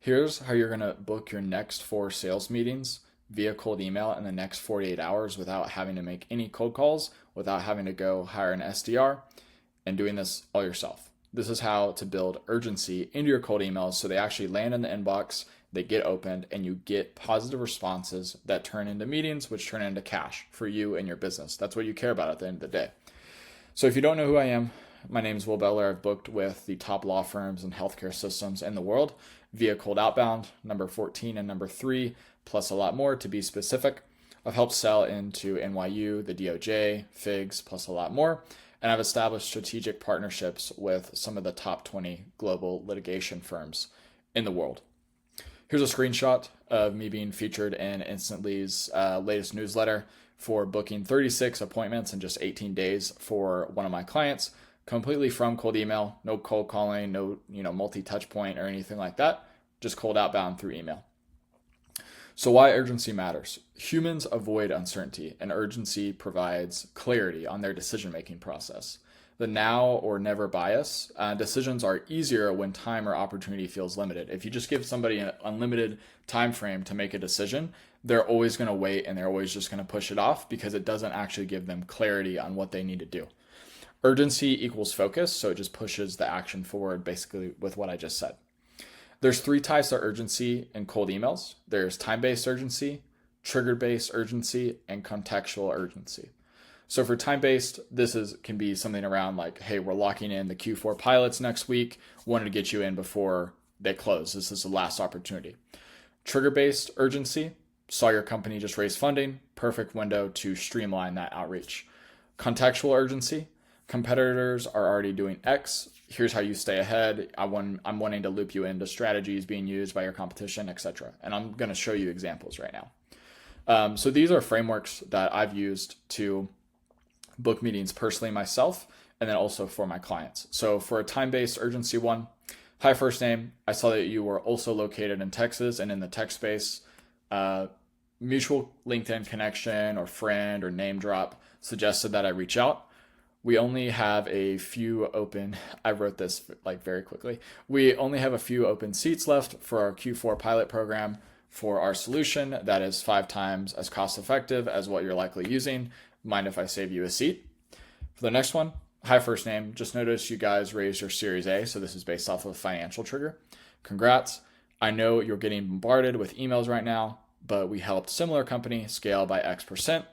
Here's how you're going to book your next 4 sales meetings via cold email in the next 48 hours without having to make any cold calls, without having to go hire an SDR, and doing this all yourself. This is how to build urgency into your cold emails so they actually land in the inbox, they get opened, and you get positive responses that turn into meetings, which turn into cash for you and your business. That's what you care about at the end of the day. So if you don't know who I am, my name is Will Beller. I've booked with the top law firms and healthcare systems in the world via cold outbound, number 14 and number 3, plus a lot more to be specific. I've helped sell into NYU, the DOJ, FIGS, plus a lot more. And I've established strategic partnerships with some of the top 20 global litigation firms in the world. Here's a screenshot of me being featured in Instantly's latest newsletter for booking 36 appointments in just 18 days for one of my clients, completely from cold email, no cold calling, no multi-touch point or anything like that, just cold outbound through email. So why urgency matters? Humans avoid uncertainty, and urgency provides clarity on their decision-making process. The now or never bias, decisions are easier when time or opportunity feels limited. If you just give somebody an unlimited time frame to make a decision, they're always going to wait and they're always just going to push it off because it doesn't actually give them clarity on what they need to do. Urgency equals focus, so it just pushes the action forward basically with what I just said. There's 3 types of urgency in cold emails. There's time-based urgency, trigger-based urgency, and contextual urgency. So for time-based, can be something around like, hey, we're locking in the Q4 pilots next week. Wanted to get you in before they close. This is the last opportunity. Trigger-based urgency, saw your company just raise funding. Perfect window to streamline that outreach. Contextual urgency, competitors are already doing X. Here's how you stay ahead. I'm wanting to loop you into strategies being used by your competition, etc. And I'm going to show you examples right now. So these are frameworks that I've used to book meetings personally myself, and then also for my clients. So for a time-based urgency one, hi, first name. I saw that you were also located in Texas and in the tech space. Mutual LinkedIn connection or friend or name drop suggested that I reach out. We only have a few open, I wrote this like very quickly. We only have a few open seats left for our Q4 pilot program for our solution that is 5 times as cost effective as what you're likely using. Mind if I save you a seat? For the next one, hi, first name. Just noticed you guys raised your Series A, so this is based off of a financial trigger. Congrats. I know you're getting bombarded with emails right now, but we helped similar company scale by X%.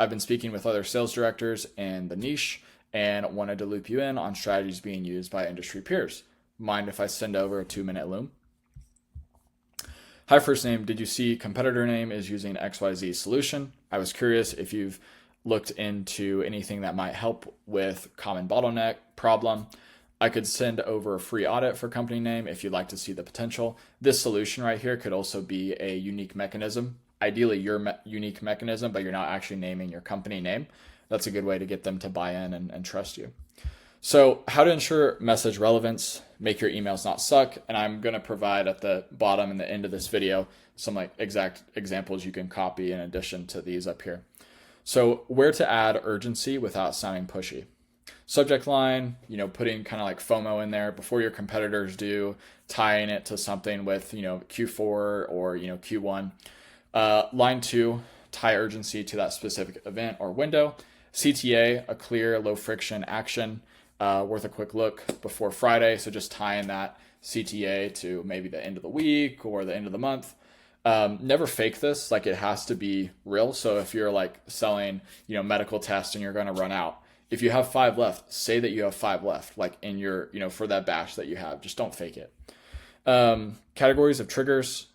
I've been speaking with other sales directors in the niche and wanted to loop you in on strategies being used by industry peers. Mind if I send over a 2-minute loom? Hi, first name. Did you see competitor name is using XYZ solution? I was curious if you've looked into anything that might help with common bottleneck problem. I could send over a free audit for company name if you'd like to see the potential. This solution right here could also be a unique mechanism. Ideally, your unique mechanism, but you're not actually naming your company name. That's a good way to get them to buy in and trust you. So how to ensure message relevance, make your emails not suck. And I'm going to provide at the bottom and the end of this video some like exact examples you can copy in addition to these up here. So where to add urgency without sounding pushy. Subject line, putting kind of like FOMO in there before your competitors do, tying it to something with, Q4 or, Q1. Line 2, tie urgency to that specific event or window. CTA, a clear, low friction action, worth a quick look before Friday. So just tying that CTA to maybe the end of the week or the end of the month. Never fake this, like it has to be real. So if you're like selling, medical tests and you're going to run out, if you have 5 left, say that you have 5 left, like in your, for that batch that you have, just don't fake it. Categories of triggers.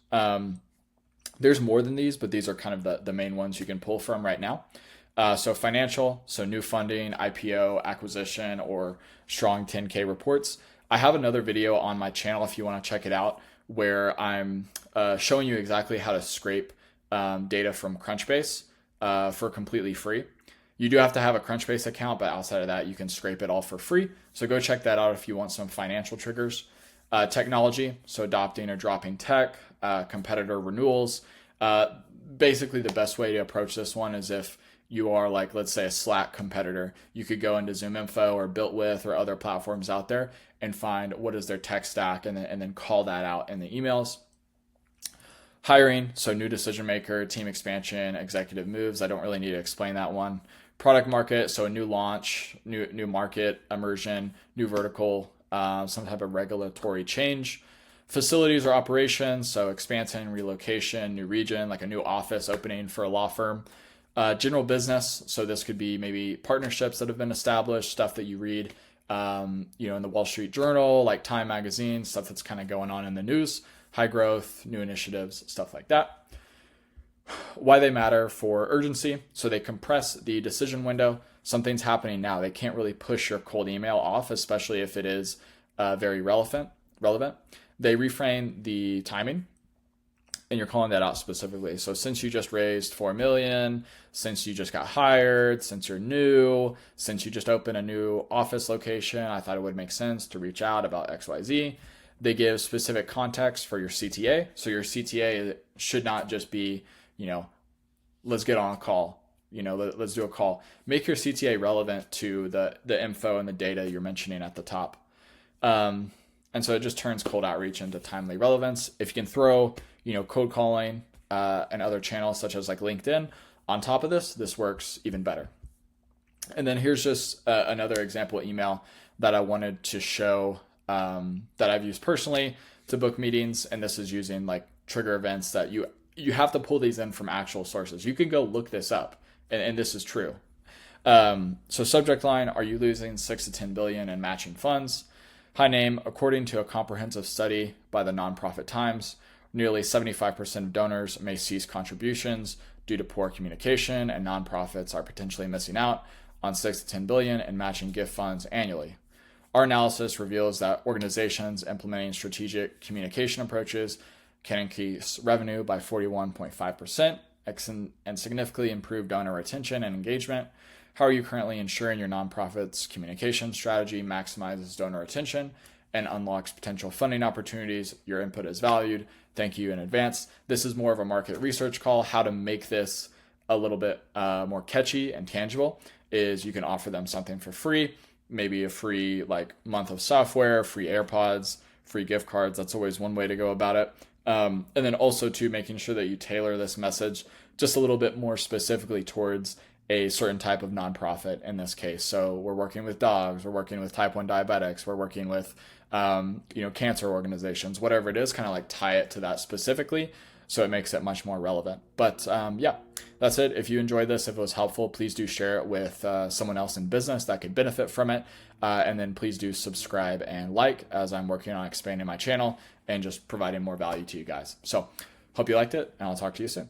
There's more than these, but these are kind of the main ones you can pull from right now. So financial, so new funding, IPO, acquisition, or strong 10K reports. I have another video on my channel if you want to check it out, where I'm showing you exactly how to scrape data from Crunchbase for completely free. You do have to have a Crunchbase account, but outside of that, you can scrape it all for free. So go check that out if you want some financial triggers. Technology, so adopting or dropping tech, competitor renewals. Basically, the best way to approach this one is if you are like, let's say, a Slack competitor, you could go into ZoomInfo or BuiltWith or other platforms out there and find what is their tech stack and then call that out in the emails. Hiring, so new decision maker, team expansion, executive moves. I don't really need to explain that one. Product market, so a new launch, new market immersion, new vertical, some type of regulatory change. Facilities or operations, so expansion, relocation, new region, like a new office opening for a law firm. General business, so this could be maybe partnerships that have been established, stuff that you read, in the Wall Street Journal, like Time Magazine, stuff that's kind of going on in the news. High growth, new initiatives, stuff like that. Why they matter for urgency, so they compress the decision window. Something's happening now. They can't really push your cold email off, especially if it is very relevant. They reframe the timing, and you're calling that out specifically. So since you just raised 4 million, since you just got hired, since you're new, since you just opened a new office location, I thought it would make sense to reach out about XYZ. They give specific context for your CTA. So your CTA should not just be, let's get on a call. Let's do a call. Make your CTA relevant to the info and the data you're mentioning at the top. And so it just turns cold outreach into timely relevance. If you can throw, cold calling and other channels such as like LinkedIn on top of this works even better. And then here's just another example email that I wanted to show that I've used personally to book meetings. And this is using like trigger events that you have to pull these in from actual sources. You can go look this up, and this is true. So subject line, are you losing 6 to 10 billion in matching funds? High name, according to a comprehensive study by the Nonprofit Times, nearly 75% of donors may cease contributions due to poor communication, and nonprofits are potentially missing out on 6 to 10 billion in matching gift funds annually. Our analysis reveals that organizations implementing strategic communication approaches can increase revenue by 41.5% and significantly improve donor retention and engagement. How are you currently ensuring your nonprofit's communication strategy maximizes donor attention and unlocks potential funding opportunities? Your input is valued. Thank you in advance. This is more of a market research call. How to make this a little bit more catchy and tangible is you can offer them something for free, maybe a free month of software, free AirPods, free gift cards. That's always one way to go about it. And then also to making sure that you tailor this message just a little bit more specifically towards a certain type of nonprofit in this case. So we're working with dogs, we're working with type 1 diabetics, we're working with, cancer organizations, whatever it is, kind of like tie it to that specifically. So it makes it much more relevant. But that's it. If you enjoyed this, if it was helpful, please do share it with someone else in business that could benefit from it. And then please do subscribe and like as I'm working on expanding my channel and just providing more value to you guys. So hope you liked it, and I'll talk to you soon.